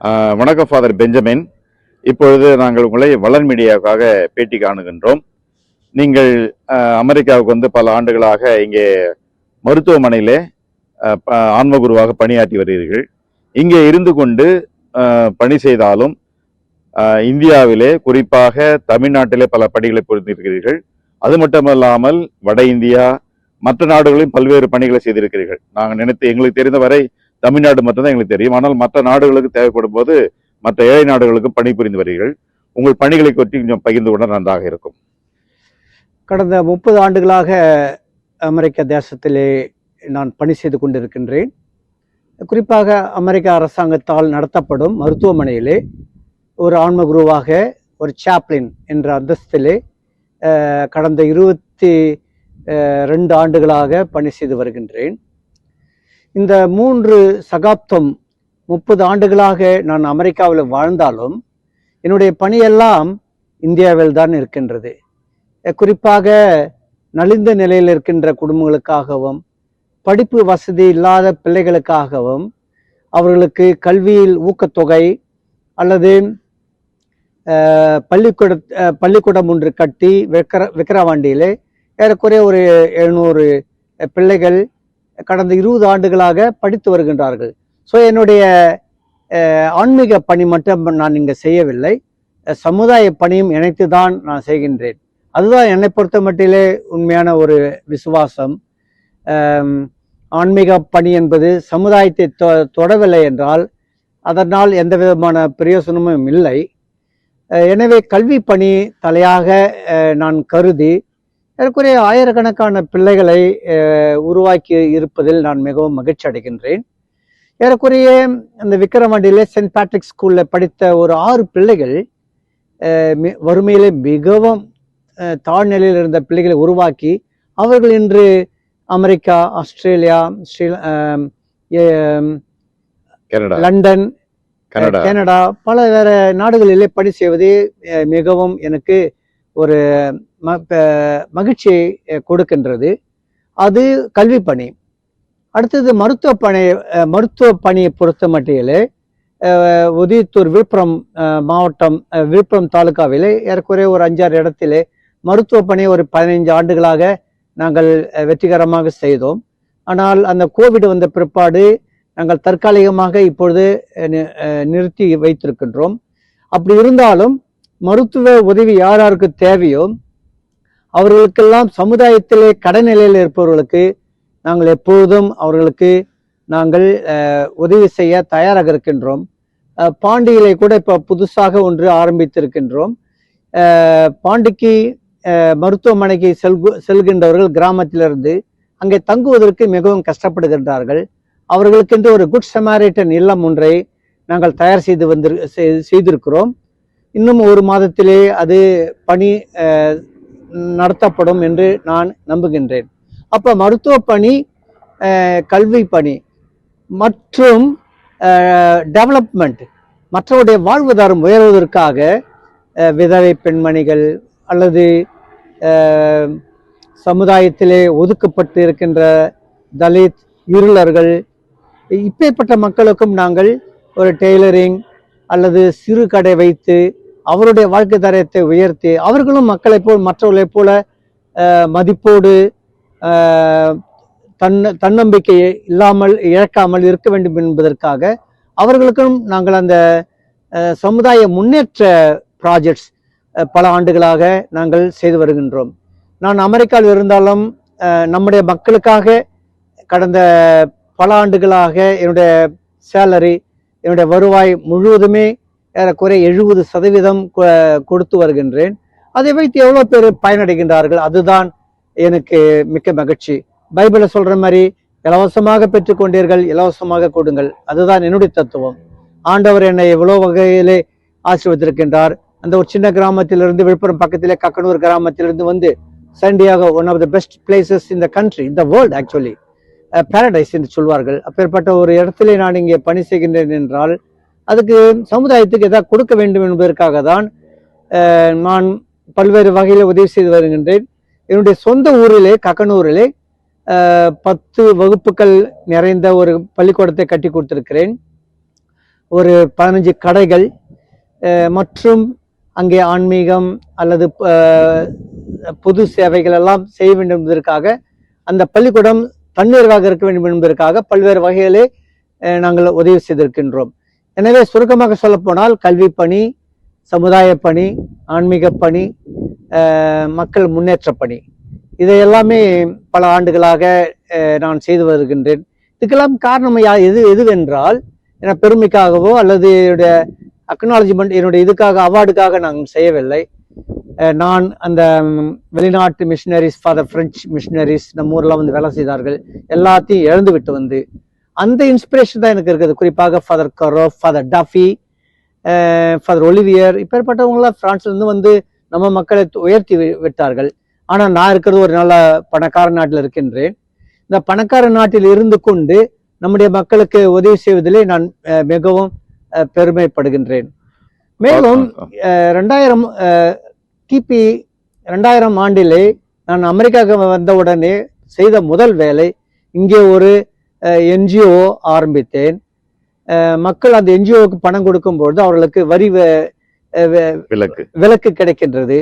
வணக்கம் father Benjamin. இப்பொழுது நாங்கள் உங்களை வளர் மீடியாவுக்காக பேட்டி காணுகின்றோம். நீங்கள் அமெரிக்காவுக்கு வந்து பல ஆண்டுகளாக இங்கே மருத்துவமனையிலே ஆன்ம குருவாக பணியாற்றி வருகிறீர்கள். இங்கே இருந்து கொண்டு பணி செய்தாலும் இந்தியாவிலே குறிப்பாக தமிழ்நாட்டிலே பல பணிகளை புரிந்திருக்கிறீர்கள். அது மட்டுமல்லாமல் வட இந்தியா மற்ற நாடுகளிலும் பல்வேறு பணிகளை செய்திருக்கிறீர்கள். நாங்கள் எங்களுக்கு தெரிந்தவரை தமிழ்நாடு மட்டும்தான் எங்களுக்கு தெரியும். ஆனால் மற்ற நாடுகளுக்கு தேவைப்படும் போது மற்ற ஏழை நாடுகளுக்கு பணிபுரிந்து வருகிறீர்கள். உங்கள் பணிகளை பற்றி கொஞ்சம் பகிர்ந்து கொள்ள நன்றாக இருக்கும். கடந்த 30 ஆண்டுகளாக அமெரிக்க தேசத்திலே நான் பணி செய்து கொண்டிருக்கின்றேன். குறிப்பாக அமெரிக்க அரசாங்கத்தால் நடத்தப்படும் மருத்துவமனையிலே ஒரு ஆன்ம குருவாக, ஒரு சாப்ளின் என்ற அந்தஸ்திலே கடந்த 22 ஆண்டுகளாக பணி செய்து வருகின்றேன். இந்த 3 சகாப்தம் 30 ஆண்டுகளாக நான் அமெரிக்காவில் வாழ்ந்தாலும் என்னுடைய பணியெல்லாம் இந்தியாவில் தான் இருக்கின்றது. குறிப்பாக நலிந்த நிலையில் இருக்கின்ற குடும்பங்களுக்காகவும், படிப்பு வசதி இல்லாத பிள்ளைகளுக்காகவும், அவர்களுக்கு ஊக்கத்தொகை அல்லது பள்ளிக்கூடம் ஒன்று கட்டி விக்கிரவாண்டியிலே ஏறக்குறைய ஒரு 700 பிள்ளைகள் கடந்த 20 ஆண்டுகளாக படித்து வருகின்றார்கள். ஸோ என்னுடைய ஆன்மீக பணி மட்டும் நான் இங்கே செய்யவில்லை, சமுதாய பணியும் இணைத்து தான் நான் செய்கின்றேன். அதுதான் என்னை பொறுத்த மட்டிலே உண்மையான ஒரு விசுவாசம். ஆன்மீக பணி என்பது சமுதாயத்தை தொடவில்லை என்றால் அதனால் எந்த விதமான பிரயோசனமும் இல்லை. எனவே கல்வி பணி தலையாக நான் கருதி ஏறக்குறைய ஆயிரக்கணக்கான பிள்ளைகளை உருவாக்கி இருப்பதில் நான் மிகவும் மகிழ்ச்சி அடைகின்றேன். ஏறக்குறைய அந்த விக்கிரவாண்டியிலே சென்ட் பேட்ரிக் ஸ்கூலில் படித்த ஒரு 6 பிள்ளைகள் வறுமையிலே மிகவும் தாழ்நிலையில் இருந்த பிள்ளைகளை உருவாக்கி அவர்கள் இன்று அமெரிக்கா, ஆஸ்திரேலியா, லண்டன், கனடா பல வேற நாடுகளிலே பணி செய்வதே மிகவும் எனக்கு ஒரு மகிழ்ச்சியை கொடுக்கின்றது. அது கல்வி பணி. அடுத்தது மருத்துவ பணியை பொறுத்த மட்டிலே உதயத்தூர் விழுப்புரம் மாவட்டம், விழுப்புரம் தாலுகாவிலே ஏறக்குறைய ஒரு 5-6 இடத்திலே மருத்துவ பணியை ஒரு 15 ஆண்டுகளாக நாங்கள் வெற்றிகரமாக செய்தோம். ஆனால் அந்த கோவிட் வந்த பிற்பாடு நாங்கள் தற்காலிகமாக இப்பொழுது நிறுத்தி வைத்திருக்கின்றோம். அப்படி இருந்தாலும் மருத்துவ உதவி யாருக்கு தேவையோ அவர்களுக்கெல்லாம் சமுதாயத்திலே கடைநிலையில் இருப்பவர்களுக்கு நாங்கள் எப்பொழுதும் அவர்களுக்கு நாங்கள் உதவி செய்ய தயாராக இருக்கின்றோம். பாண்டியிலே கூட இப்போ புதுசாக ஒன்று ஆரம்பித்திருக்கின்றோம். பாண்டிக்கு மருத்துவமனைக்கு செல்கின்றவர்கள் கிராமத்திலிருந்து அங்கே தங்குவதற்கு மிகவும் கஷ்டப்படுகின்றார்கள். அவர்களுக்கென்று ஒரு குட் சமாரிட்டன் இல்லம் ஒன்றை நாங்கள் தயார் செய்திருக்கிறோம். இன்னும் 1 மாதத்திலே அது பணி நடத்தப்படும் என்று நான் நம்புகின்றேன். அப்போ மருத்துவ பணி, கல்வி பணி மற்றும் டெவலப்மெண்ட், மற்றவருடைய வாழ்வாதாரம் உயர்வதற்காக விதவை பெண்மணிகள் அல்லது சமுதாயத்திலே ஒதுக்கப்பட்டு இருக்கின்ற தலித், இருளர்கள், இப்பேற்பட்ட மக்களுக்கும் நாங்கள் ஒரு டெய்லரிங் அல்லது சிறு கடை வைத்து அவருடைய வாழ்க்கை தரத்தை உயர்த்தி அவர்களும் மற்றவர்களைப் போல மதிப்போடு தன்னம்பிக்கை இழக்காமல் இருக்க வேண்டும் என்பதற்காக அவர்களுக்கும் நாங்கள் அந்த சமுதாய முன்னேற்ற ப்ராஜெக்ட்ஸ் பல ஆண்டுகளாக நாங்கள் செய்து வருகின்றோம். நான் அமெரிக்காவில் இருந்தாலும் நம்முடைய மக்களுக்காக கடந்த பல ஆண்டுகளாக என்னுடைய சேலரி, என்னுடைய வருவாய் முழுவதுமே ஏறக்குறைய 70% கொடுத்து வருகின்றேன். அதை வைத்து எவ்வளோ பேர் பயனடைகின்றார்கள், அதுதான் எனக்கு மிக்க மகிழ்ச்சி. பைபிளை சொல்ற மாதிரி இலவசமாக பெற்றுக்கொண்டீர்கள், இலவசமாக கொடுங்கள், அதுதான் என்னுடைய தத்துவம். ஆண்டவர் என்னை எவ்வளோ வகையிலே ஆசீர்வதித்திருக்கின்றார். அந்த ஒரு சின்ன கிராமத்திலிருந்து, விழுப்புரம் பக்கத்திலே கக்கனூர் கிராமத்திலிருந்து வந்து Santiago, one of the best places in the country, in the world, actually paradise என்று சொல்வார்கள். அப்பேற்பட்ட ஒரு இடத்திலே நான் இங்கே பணி செய்கின்றேன் என்றால் அதுக்கு சமுதாயத்துக்கு ஏதாவது கொடுக்க வேண்டும் என்பதற்காக தான் நான் பல்வேறு வகையில் உதவி செய்து வருகின்றேன். என்னுடைய சொந்த ஊரிலே, கக்கனூரிலே 10 வகுப்புகள் நிறைந்த ஒரு பள்ளிக்கூடத்தை கட்டி கொடுத்திருக்கிறேன். ஒரு 15 கடைகள் மற்றும் அங்கே ஆன்மீகம் அல்லது பொது சேவைகள் எல்லாம் செய்ய வேண்டும் என்பதற்காக அந்த பள்ளிக்கூடம் தன்னிறைவாக இருக்க வேண்டும் என்பதற்காக பல்வேறு வகையிலே நாங்கள் உதவி செய்திருக்கின்றோம். எனவே சுருக்கமாக சொல்ல போனால் கல்வி பணி, சமுதாய பணி, ஆன்மீக பணி, மக்கள் முன்னேற்ற பணி, இதை எல்லாமே பல ஆண்டுகளாக நான் செய்து வருகின்றேன். இதுக்கெல்லாம் காரணம் எதுவென்றால் பெருமைக்காகவோ அல்லது என்னுடைய அக்னாலஜ்மெண்ட், என்னுடைய இதுக்காக அவார்டுக்காக நாங்கள் செய்யவில்லை. நான் அந்த வெளிநாட்டு மிஷினரிஸ், ஃபாதர் பிரெஞ்சு மிஷினரிஸ் நம்ம ஊர்ல வந்து வேலை செய்தார்கள், எல்லாத்தையும் இழந்து விட்டு வந்து அந்த இன்ஸ்பிரேஷன் தான் எனக்கு இருக்குது. குறிப்பாக father Caro, father Duffy, father Olivier, இப்பேற்பட்டவங்களாம் பிரான்ஸ்ல இருந்து வந்து நம்ம மக்களை உயர்த்தி விட்டார்கள். ஆனால் நான் இருக்கிறது ஒரு நல்ல பணக்கார நாட்டில் இருக்கின்றேன். இந்த பணக்கார நாட்டில் இருந்து கொண்டு நம்முடைய மக்களுக்கு உதவி செய்வதிலே நான் மிகவும் பெருமைப்படுகின்றேன். மேலும் 2000 கிபி 2000 ஆண்டிலே நான் அமெரிக்காவுக்கு வந்தவுடனே செய்த முதல் வேலை இங்கே ஒரு என்ஜிஓ ஆரம்பித்தேன். மக்கள் அந்த என்ஜிஓவுக்கு பணம் கொடுக்கும்பொழுது அவர்களுக்கு வரி விலக்கு கிடைக்கின்றது.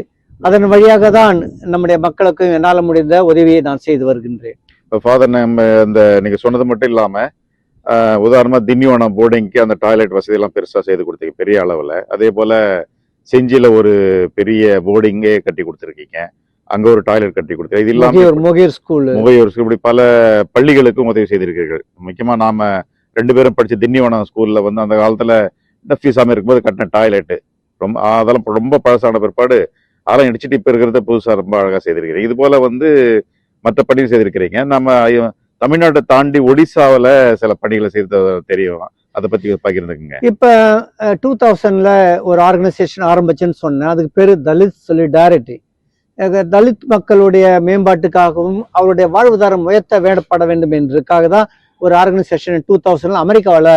அதன் வழியாக தான் நம்முடைய மக்களுக்கு என்னால் முடிந்த உதவியை நான் செய்து வருகின்றேன். ஃபாதர், நம்ம இந்த நீங்க சொன்னது மட்டும் இல்லாம உதாரணமா திண்டிவனம் போர்டிங்க்கு அந்த டாய்லெட் வசதி எல்லாம் பெருசா செய்து கொடுத்தீங்க, பெரிய அளவுல. அதே போல செஞ்சில ஒரு பெரிய போர்டிங்கே கட்டி கொடுத்துருக்கீங்க, அங்க ஒரு டாய்லெட் கட்டி கொடுத்தீங்க. இது இல்லாம முகையூர் ஸ்கூல், இப்படி பல பள்ளிகளுக்கும் உதவி செய்திருக்கீர்கள். முக்கியமா நாம 2 பேரும் படிச்ச திண்டிவனம் ஸ்கூல்ல வந்து அந்த காலத்துல ஃபீஸாம இருக்கும்போது கட்டின டாய்லெட் அதெல்லாம் ரொம்ப பழசான பிற்பாடு அதெல்லாம் இடிச்சிட்டு இப்ப இருக்கிறத புதுசா ரொம்ப அழகா செய்திருக்கிறீங்க. இது போல வந்து மற்ற பணிகள் செய்திருக்கிறீங்க. நம்ம தமிழ்நாட்டை தாண்டி ஒடிசாவில சில பணிகளை செய்து தெரியும், அதை பத்தி பகிர்ந்துக்குங்க. இப்ப 2000ல ஒரு ஆர்கனைசேஷன் ஆரம்பிச்சுன்னு சொன்னேன். அதுக்கு பேரு தலித் சொலிடாரிட்டி. தலித் மக்களுடைய மேம்பாட்டுக்காகவும் அவருடைய வாழ்வாதாரம் உயர்த்த வேண்டப்பட வேண்டும் என்றதுக்காக தான் ஒரு ஆர்கனைசேஷன் 2000ல அமெரிக்காவில்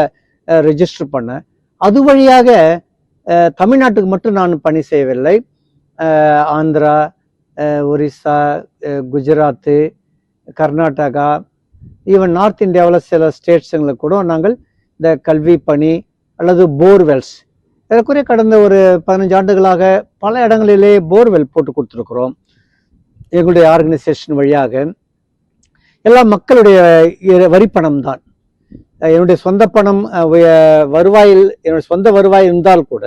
ரெஜிஸ்டர் பண்ணேன். அது வழியாக தமிழ்நாட்டுக்கு மட்டும் நான் பணி செய்யவில்லை. ஆந்திரா, ஒரிசா, குஜராத்து, கர்நாடகா, ஈவன் நார்த் இந்தியாவில் சில ஸ்டேட்ஸுங்களுக்கு கூட நாங்கள் இந்த கல்வி பணி அல்லது போர்வெல்ஸ், ஏறக்குறைய கடந்த ஒரு 15 ஆண்டுகளாக பல இடங்களிலே போர்வெல் போட்டு கொடுத்துருக்குறோம். எங்களுடைய ஆர்கனைசேஷன் வழியாக எல்லாம் மக்களுடைய வரிப்பணம் தான். என்னுடைய சொந்த பணம் வருவாயில், என்னுடைய சொந்த வருவாய் இருந்தால் கூட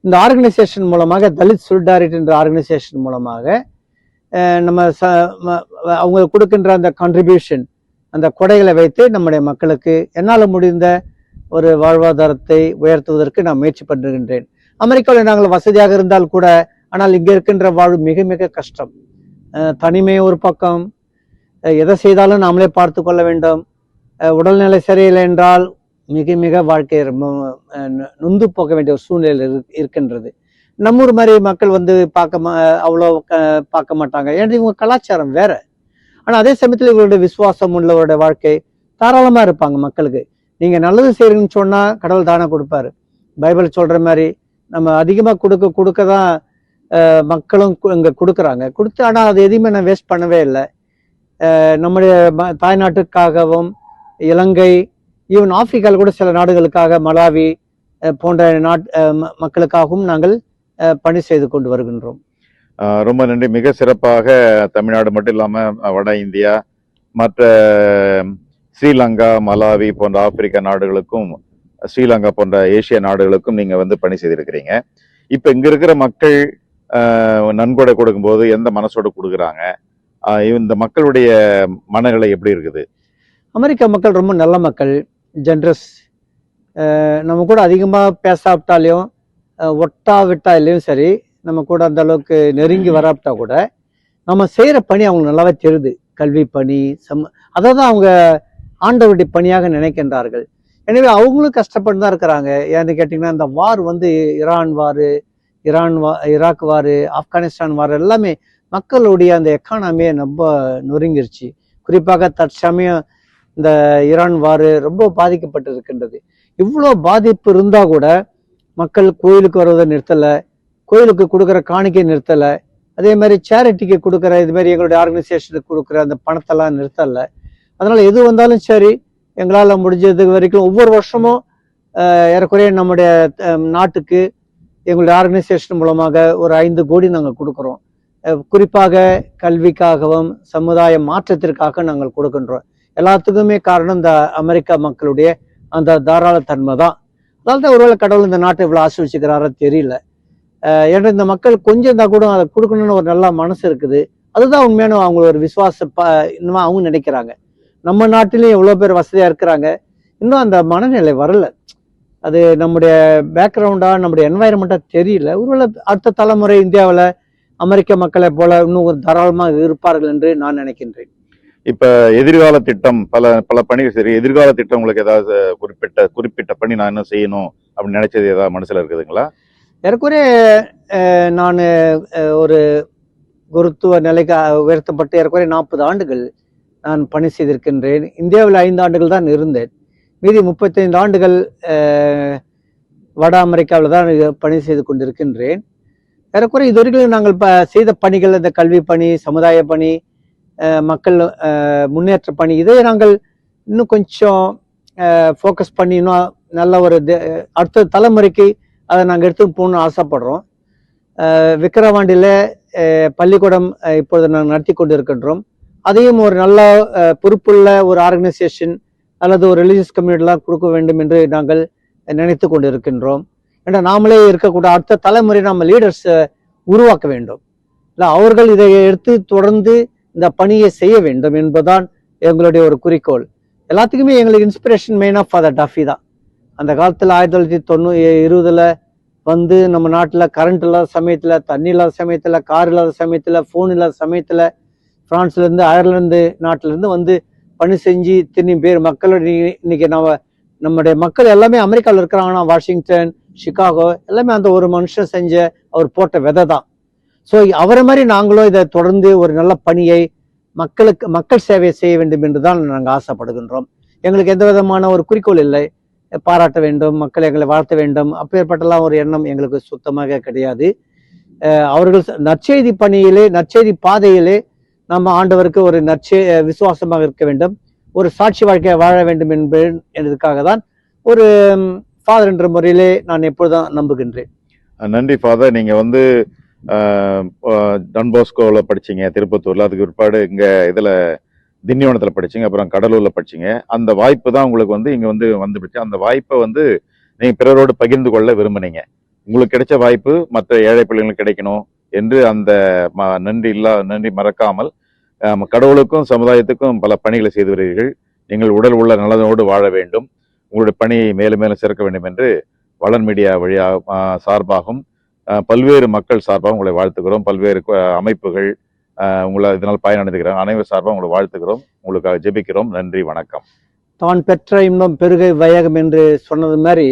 இந்த ஆர்கனைசேஷன் மூலமாக, தலித் சொலிடாரிட்டி என்ற ஆர்கனைசேஷன் மூலமாக நம்ம அவங்க கொடுக்கின்ற அந்த கான்ட்ரிபியூஷன், அந்த கொடைகளை வைத்து நம்முடைய மக்களுக்கு என்னால் முடிந்த ஒரு வாழ்வாதாரத்தை உயர்த்துவதற்கு நான் முயற்சி பண்ணுகின்றேன். அமெரிக்காவில் நாங்கள் வசதியாக இருந்தால் கூட, ஆனால் இங்கே இருக்கின்ற வாழ்வு மிக மிக கஷ்டம். தனிமை ஒரு பக்கம், எதை செய்தாலும் நாமளே பார்த்து கொள்ள வேண்டும். உடல்நிலை சரியில்லை என்றால் மிக மிக வாழ்க்கை ரொம்ப நொந்து போக வேண்டிய ஒரு சூழ்நிலை இருக்கின்றது. நம்மூர் மாதிரி மக்கள் வந்து அவ்வளோ பார்க்க மாட்டாங்க, ஏன்னா இவங்க கலாச்சாரம் வேற. ஆனால் அதே சமயத்தில் இவங்களுடைய விசுவாசம் உள்ளவருடைய வாழ்க்கை தாராளமாக இருப்பாங்க. மக்களுக்கு நீங்கள் நல்லது செய்யறீங்கன்னு சொன்னால் கடவுள் தானே கொடுப்பாரு. பைபிள் சொல்கிற மாதிரி நம்ம அதிகமாக கொடுக்க தான் மக்களும் இங்கே கொடுக்குறாங்க. ஆனால் அது எதையுமே நான் வேஸ்ட் பண்ணவே இல்லை. நம்முடைய தாய்நாட்டுக்காகவும், இலங்கை, ஈவன் ஆப்பிரிக்காவில் கூட சில நாடுகளுக்காக, மலாவி போன்ற மக்களுக்காகவும் நாங்கள் பணி செய்து கொண்டு வருகின்றோம். ரொம்ப நன்றி. மிக சிறப்பாக தமிழ்நாடு மட்டும் இல்லாம வட இந்தியா, மற்ற ஸ்ரீலங்கா, மலாவி போன்ற ஆப்பிரிக்கா நாடுகளுக்கும், ஸ்ரீலங்கா போன்ற ஏசிய நாடுகளுக்கும் நீங்க வந்து பணி செய்திருக்கிறீங்க. இப்ப இங்க இருக்கிற மக்கள் நன்கொடை கொடுக்கும்போது எந்த மனசோட கொடுக்குறாங்க? இந்த மக்களுடைய மனநிலை எப்படி இருக்குது? அமெரிக்கா மக்கள் ரொம்ப நல்ல மக்கள், ஜென்ரஸ். நம்ம கூட அதிகமாக பேசாவிட்டாலையும் ஒட்டாவிட்டாலையும் சரி, நம்ம கூட அந்த அளவுக்கு நெருங்கி வராவிட்டா கூட நம்ம செய்கிற பணி அவங்களுக்கு நல்லாவே தெரியுது. கல்வி பணி, அதை தான் அவங்க ஆண்டவருடைய பணியாக நினைக்கின்றார்கள். எனவே அவங்களும் கஷ்டப்பட்டு தான் இருக்கிறாங்க. ஏன்னு கேட்டிங்கன்னா, இந்த வார் வந்து ஈராக் வார், ஆப்கானிஸ்தான் வார் எல்லாமே மக்களுடைய அந்த எக்கானமியை ரொம்ப நொறுங்கிருச்சு. குறிப்பாக தற்சமயம் இந்த ஈரான் வார் ரொம்ப பாதிக்கப்பட்டு இருக்கின்றது. இவ்வளோ பாதிப்பு இருந்தால் கூட மக்கள் கோயிலுக்கு வருவதை நிறுத்தலை, கோயிலுக்கு கொடுக்குற காணிக்கை நிறுத்தலை, அதே மாதிரி சேரிட்டிக்கு கொடுக்குற, இது மாதிரி எங்களுடைய ஆர்கனைசேஷனுக்கு கொடுக்குற அந்த பணத்தெல்லாம் நிறுத்தலை. அதனால எது வந்தாலும் சரி, எங்களால் முடிஞ்சது வரைக்கும் ஒவ்வொரு வருஷமும் ஏறக்குறைய நம்முடைய நாட்டுக்கு எங்களுடைய ஆர்கனைசேஷன் மூலமாக ஒரு 5 கோடி நாங்கள் கொடுக்குறோம். குறிப்பாக கல்விக்காகவும் சமுதாய மாற்றத்திற்காக நாங்கள் கொடுக்கின்றோம். எல்லாத்துக்குமே காரணம் இந்த அமெரிக்கா மக்களுடைய அந்த தாராளத்தன்மை தான். அதனால தான் ஒருவேளை கடவுள் இந்த நாட்டை இவ்வளோ ஆசிர்வச்சிக்கிறாரோ தெரியல. ஏன்னா இந்த மக்கள் கொஞ்சம் தான் கூட அதை கொடுக்கணும்னு ஒரு நல்ல மனசு இருக்குது. அதுதான் உண்மையான அவங்க ஒரு இன்னும் அவங்க நினைக்கிறாங்க. நம்ம நாட்டிலையும் எவ்வளோ பேர் வசதியாக இருக்கிறாங்க, இன்னும் அந்த மனநிலை வரல. அது நம்முடைய பேக்ரவுண்டா நம்முடைய என்வாயர்மெண்ட்டா தெரியல. ஒருவேளை அடுத்த தலைமுறை இந்தியாவில் அமெரிக்க மக்களை போல இன்னும் ஒரு தாராளமாக இருப்பார்கள் என்று நான் நினைக்கின்றேன். இப்ப எதிர்கால திட்டம் பல பணிகள் சரி, எதிர்கால திட்டம் உங்களுக்கு ஏதாவது குறிப்பிட்ட பணி நான் என்ன செய்யணும் அப்படின்னு நினைச்சது ஏதாவது மனசுல இருக்குதுங்களா? ஏறக்குறைய நான் ஒரு குருத்துவ நிலைக்கு உயர்த்தப்பட்டு ஏறக்குறைய 40 ஆண்டுகள் நான் பணி செய்திருக்கின்றேன். இந்தியாவில் 5 ஆண்டுகள் தான் இருந்தேன். மீதி 35 ஆண்டுகள் வட அமெரிக்காவில் தான் பணி செய்து கொண்டிருக்கின்றேன். ஏறக்குறைய இதுவரைக்கும் நாங்கள் செய்த பணிகள், இந்த கல்வி பணி, சமுதாய பணி, மக்கள் முன்னேற்ற பணி, இதை நாங்கள் இன்னும் கொஞ்சம் ஃபோக்கஸ் பண்ணி இன்னும் நல்ல ஒரு அடுத்த தலைமுறைக்கு அதை நாங்கள் எடுத்து போகணும்னு ஆசைப்படுறோம். விக்கிரவாண்டியில் பள்ளிக்கூடம் இப்பொழுது நாங்கள் நடத்தி கொண்டு இருக்கின்றோம். அதையும் ஒரு நல்ல பொறுப்புள்ள ஒரு ஆர்கனைசேஷன் அல்லது ஒரு ரிலீஜியஸ் கம்யூனிட்டிலாம் கொடுக்க வேண்டும் என்று நாங்கள் நினைத்து கொண்டு இருக்கின்றோம். ஏன்னா நாமளே இருக்கக்கூடிய அடுத்த தலைமுறை நம்ம லீடர்ஸ் உருவாக்க வேண்டும். இல்லை, அவர்கள் இதை எடுத்து தொடர்ந்து இந்த பணியை செய்ய வேண்டும் என்பதுதான் எங்களுடைய ஒரு குறிக்கோள். எல்லாத்துக்குமே எங்களுக்கு இன்ஸ்பிரேஷன் மெயினாக ஃபாதர் டஃபி தான். அந்த காலத்தில் 1920 வந்து நம்ம நாட்டில் கரண்ட் இல்லாத சமயத்தில், தண்ணி இல்லாத சமயத்தில், கார் இல்லாத சமயத்தில், ஃபோன் இல்லாத சமயத்தில் பிரான்ஸ்லேருந்து அயர்லாந்து நாட்டிலேருந்து வந்து பணி செஞ்சு இத்தனை பேர் மக்களோட இன்னைக்கு நம்முடைய மக்கள் எல்லாமே அமெரிக்காவில் இருக்கிறாங்கன்னா வாஷிங்டன், சிகாகோ எல்லாமே அந்த ஒரு மனுஷன் செஞ்ச அவர் போட்ட விதை தான். ஸோ அவரை மாதிரி நாங்களும் இதை தொடர்ந்து ஒரு நல்ல பணியை மக்கள் சேவை செய்ய வேண்டும் என்று தான் நாங்கள் ஆசைப்படுகின்றோம். எங்களுக்கு எந்த விதமான ஒரு குறிக்கோள் இல்லை. பாராட்ட வேண்டும், மக்கள் எங்களை வாழ்த்த வேண்டும், அப்பேற்பட்டெல்லாம் ஒரு எண்ணம் எங்களுக்கு சுத்தமாக கிடையாது. அவர்கள் நற்செய்தி பணியிலே, நற்செய்தி பாதையிலே நம்ம ஆண்டவருக்கு ஒரு விசுவாசமாக இருக்க வேண்டும், ஒரு சாட்சி வாழ்க்கையை வாழ வேண்டும் என்பதற்காக தான் ஒரு ஃபாதர் என்ற முறையிலே நான் எப்பொழுதும் நம்புகின்றேன். நன்றி ஃபாதர். நீங்க வந்து டன்போஸ்கோவில் படிச்சீங்க திருப்பத்தூர்ல, அதுக்கு பிற்பாடு இங்க இதுல திண்டிவனத்தில் படிச்சீங்க, அப்புறம் கடலூர்ல படிச்சீங்க. அந்த வாய்ப்பு தான் உங்களுக்கு வந்து இங்க வந்துடுச்சு. அந்த வாய்ப்பை வந்து நீங்க பிறரோடு பகிர்ந்து கொள்ள விரும்புனீங்க. உங்களுக்கு கிடைச்ச வாய்ப்பு மற்ற ஏழை பிள்ளைங்களுக்கு கிடைக்கணும் என்று அந்த நன்றி மறக்காமல் கடவுளுக்கும் சமுதாயத்துக்கும் பல பணிகளை செய்து வருகிறீர்கள். நீங்கள் உடல் உள்ள நலனோடு வாழ வேண்டும், உங்களுடைய பணியை மேலும் மேலும் சிறக்க வேண்டும் என்று வளர் மீடியா வழியாக சார்பாகவும் பல்வேறு மக்கள் சார்பாகவும் உங்களை வாழ்த்துக்கிறோம். பல்வேறு அமைப்புகள் உங்களை இதனால் பயனடைந்துக்கிறாங்க. அனைவர் சார்பாக உங்களை வாழ்த்துக்கிறோம், உங்களுக்காக ஜெபிக்கிறோம். நன்றி, வணக்கம். தான் பெற்ற இன்பம் பெருகை வையகம் என்று சொன்னது மாதிரி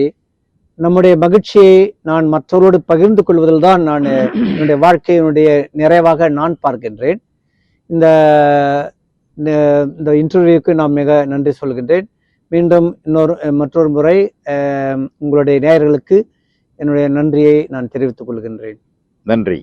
நம்முடைய மகிழ்ச்சியை நான் மற்றவரோடு பகிர்ந்து கொள்வதில் தான் நான் என்னுடைய வாழ்க்கையினுடைய நிறைவாக நான் பார்க்கின்றேன். இந்த இன்டர்வியூக்கு நான் மிக நன்றி சொல்கின்றேன். மீண்டும் மற்றொரு முறை உங்களுடைய நேயர்களுக்கு என்னுடைய நன்றியை நான் தெரிவித்துக் கொள்கின்றேன். நன்றி.